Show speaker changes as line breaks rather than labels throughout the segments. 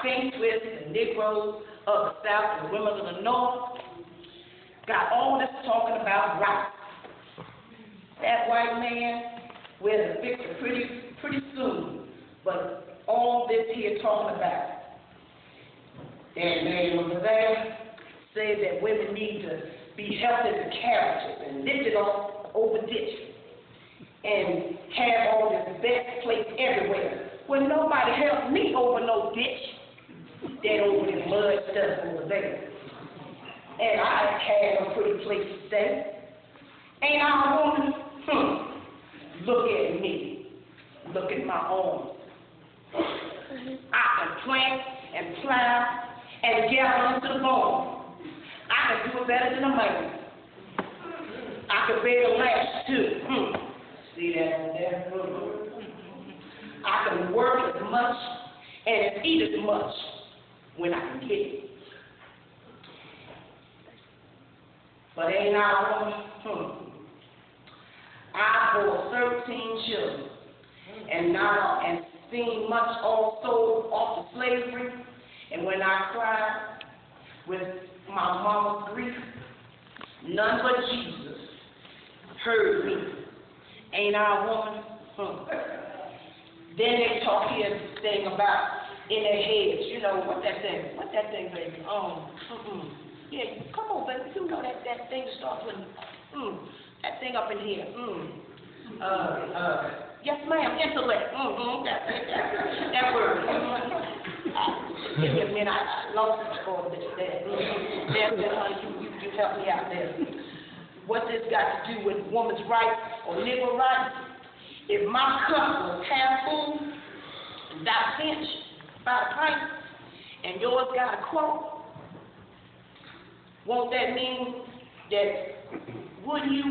think with the Negroes of the South and the women of the North got all this talking about rights. That white man wears a picture pretty soon, but all this here talking about. That man over there said that women need to be held in the carriages and lifted off over ditch and have all this best place everywhere. Well, nobody helped me over no ditch. That over this mud stuff over there. And I had a pretty place to stay. Ain't I a woman? Look at me. Look at my arms. I can plant and plow and gather into the bone. I can do it better than a man. I can bear a lash too. See that on there? I can work as much and eat as much when I can get it. But ain't I a woman? I bore 13 children and seen much also off the slavery. And when I cried with my mama's grief, none but Jesus heard me. Ain't I a woman? Then they talk here this thing about in their heads, you know, what that thing, baby? Yeah, come on, baby, you know that thing that starts with, that thing up in here, yes, ma'am, intellect, that word, give me a minute, I lost it for a bit there, honey, you help me out there. What this got to do with woman's rights or Negro rights? If my cup was half full, about a pinch, about a pint, and yours got a quart, won't that mean that, wouldn't you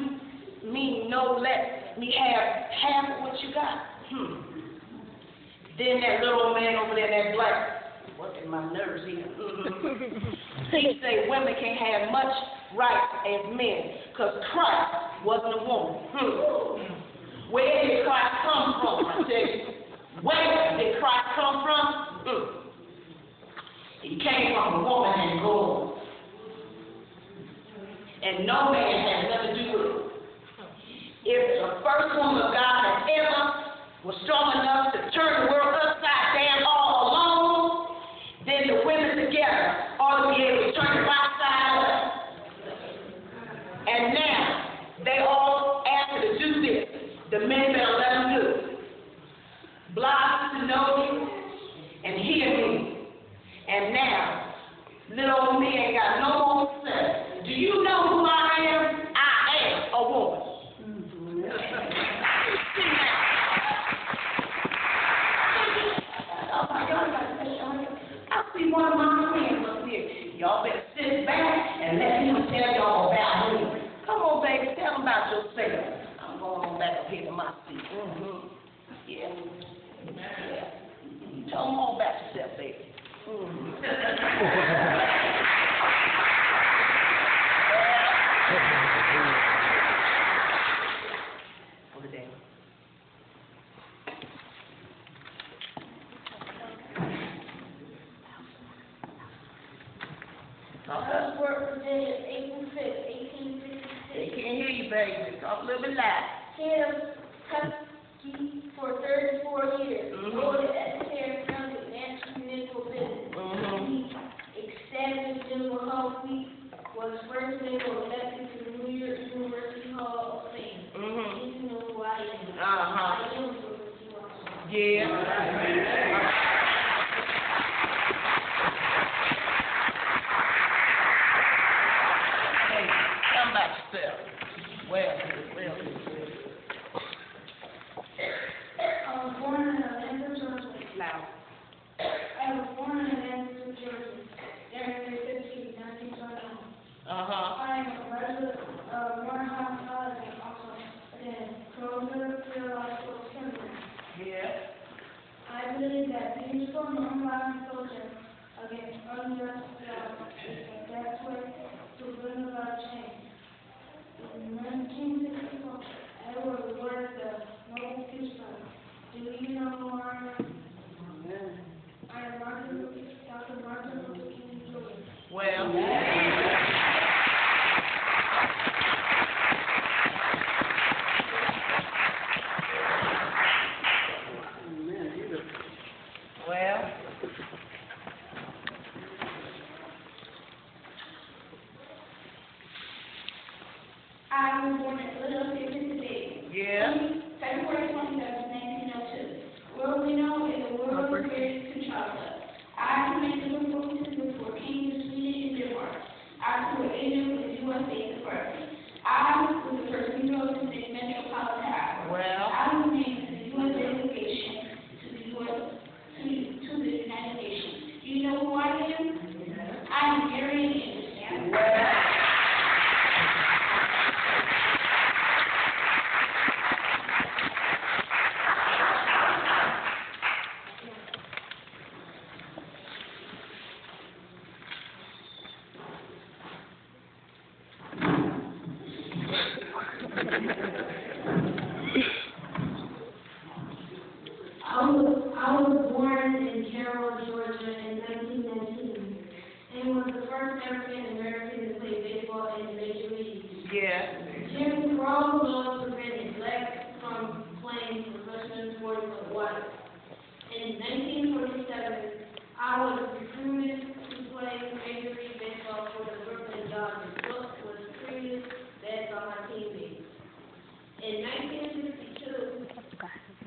mean no, let me have half of what you got? Then that little old man over there, that black, working my nerves here, he say women can't have much rights as men, because Christ wasn't a woman. Where did Christ come from? I tell you, where did Christ come from? He came from a woman and gold. And no man has nothing to do with it. If the first woman of God that ever was strong enough to turn the world upside down all alone, then the women together ought to be able to turn it right side up. And now, they all ask her to do this. The men better let them do it. Blind to know you and hear me. And now, little old me ain't got no more to say. Do you know who I am? I am a woman. I see one of my friends up here. Y'all better sit back and let him tell y'all about me. Come on, baby, tell them about yourself. I'm going on back up here to my seat. Yeah. Tell them all about yourself, baby. Over there.
I was born today, April 5th, 1866.
They can't hear you, baby. Talk a little bit loud.
Kentucky for 34 years. Voted as chair from the National Municipal Business. He established General Hall Week, was first ever elected to the New York University Hall of Fame. You know who I am. I am University Hall.
Yeah. Come back yourself. Well.
I was born in Atlanta, Georgia.
Now.
I was born in Atlanta, Georgia, January 15, 1921. I am a graduate of Morehouse College and also attend Kroger Theological Seminary.
Yeah.
I believe that peaceful, nonviolent protest against unjust laws is the best way to bring about change. In 1964, I was awarded the Nobel Peace Prize. Do you know who I am? I am Martin Luther King. Dr. Martin Luther King Jr.
Well. Well.
I was born in Philadelphia, Pennsylvania.
Yeah.
February 27, 1902. Well, we know in the world created to Charlotte. I commenced the proposals before King of Sweden and Denmark. I was an agent with the U.S. State Department. I was the first Negro to take metropolitan power.
Well.
I was named to the U.S. delegation to the United Nations. Do you know who I am? I'm Marion Anderson.
Well.
I was born in Carroll, Georgia in 1919 and was the first African American to play baseball in the Major Leagues.
Yeah.
Jim Crow laws prevented blacks from playing professional sports of water. In 1947, I was recruited to play Major League Baseball for the Brooklyn Dodgers. Brooke was the previous best on my teammates. In 1962,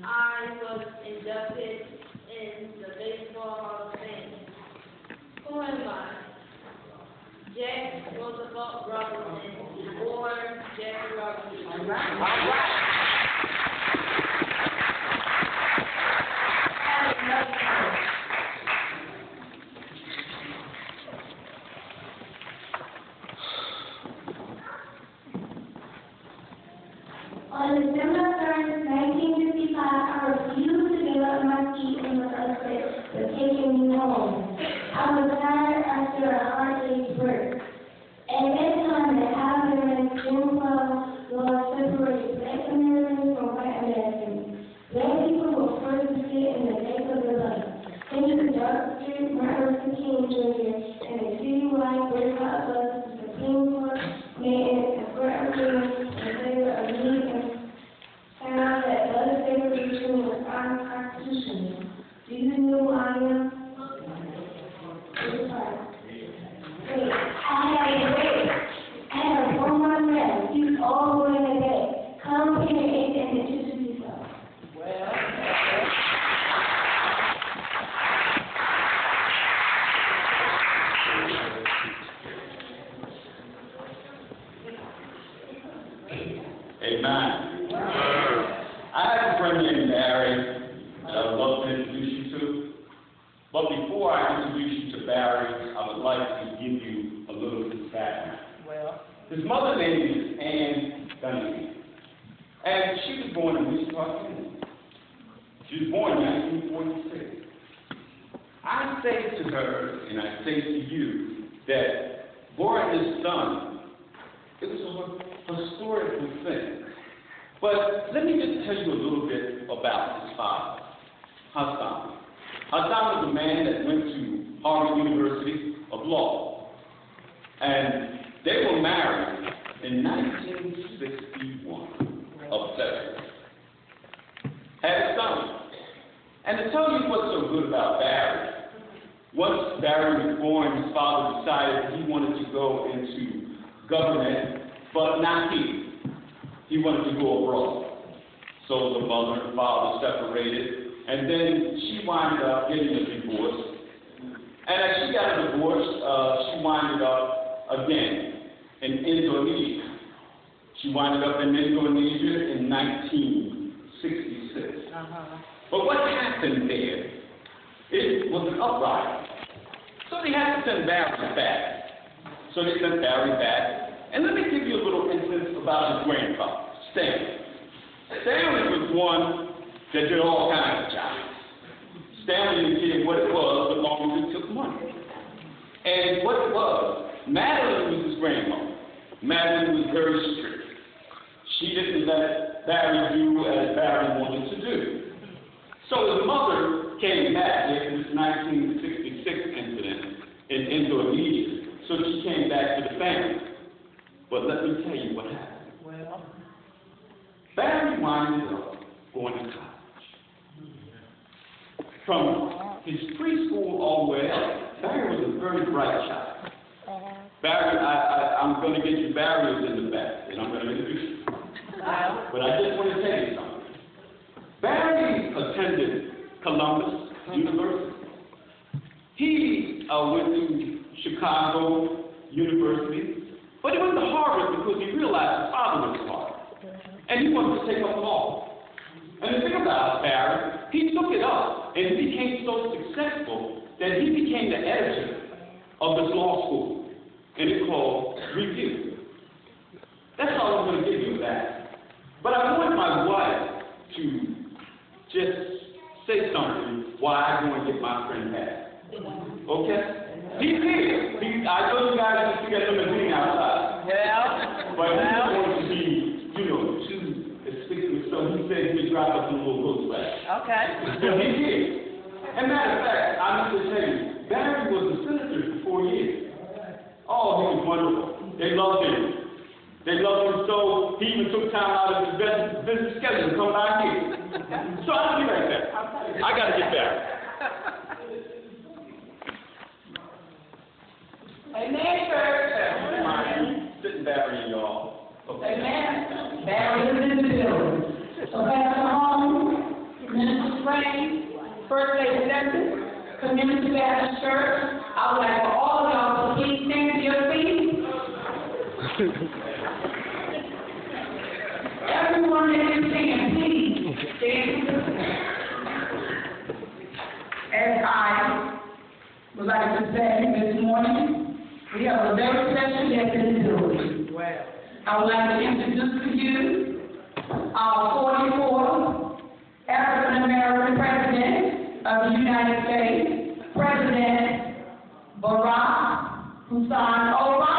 I was inducted in the Baseball Hall of Fame. Who am I? Jack Roosevelt Robinson, or Jackie Robinson.
All right.
On December 3rd, 1955, I refused to give up my seat in the bus for taking me home. I was tired after a hard day's work. At that time, the House and Jim Crow laws separated black Americans from white Americans. Black people were forced to sit in the back of the bus. Senator Dr. Martin Luther King Jr. and the citywide boycott bus to the Supreme Court made an important ruling in favor of me and found that bus segregation was unconstitutional. Do you know who I am? Wait, I have one more friend. He's all the way in the back. Come here and introduce yourself.
Well.
Amen. I have a friend named Barry that I would love to introduce you to. But before I introduce you to Barry, I would like to give you a little bit of background.
Well.
His mother's name is Ann Dunning, and she was born in Wichita, Kansas. She was born in 1946. I say to her, and I say to you, that born this son, it was a historical thing. But let me just tell you a little bit about his father, Hassan. Hassan was a man that went to Harvard University of Law. And they were married in 1961 of February. Had a son. And to tell you what's so good about Barry, once Barry was born, his father decided he wanted to go into government, but not he. He wanted to go abroad. So the mother and father separated, and then she wound up getting a divorce. And as she got a divorce, she wound up again in Indonesia. She wound up in Indonesia in 1966. But what happened there? It was an uprising. So they had to send Barry back. So they sent Barry back. And let me give you a little instance about his grandfather, Stanley. Stanley was one that did all kinds of jobs. Stanley didn't care what it was as long as it took money. And what it was, Madeline was his grandmother. Madeline was very strict. She didn't let Barry do as Barry wanted to do. So his mother came back after this 1966 incident she came back to the family. But let me tell you what happened.
Well.
Barry winded up going to college. From his preschool all the way up, Barry was a very bright child. Barry, I'm going to get you Barry in the back, and I'm going to introduce you. But I just want to tell you something. Barry attended Columbus University. He went to Chicago University, but he went to Harvard because he realized his father was smart, and he wanted to take up law. And the thing about Barry, he took it up, and he became so successful that he became the editor of this law school, and it's called Review. That's all I'm going to give you of that. But I want my wife to just say something why I go and get my friend back. Okay? He's here. I told you guys to get him a meeting outside.
Yeah.
But he didn't want to be, too asphyxious, so he said he'd drop us a little ghost flash.
Okay.
But he's here. And matter of fact, I need to tell you, Barry was a senator for 4 years. Oh, he was wonderful. They loved him. They loved him so he even took time out of his business schedule to come by here. So I'll be right back. I got to get back.
Amen, church.
Sitting Barry, y'all. Okay.
Amen. Barry is in the building. So Pastor Holmes, Minister Frank, First Lady Deputy, Community Baptist Church, I would like for all of y'all to please stand to your feet. Everyone that is standing, please stand to your feet. As I would like to say this morning, we have a very special guest in the building. Wow. I would like to introduce to you our 44th African American President of the United States, President Barack Hussein Obama.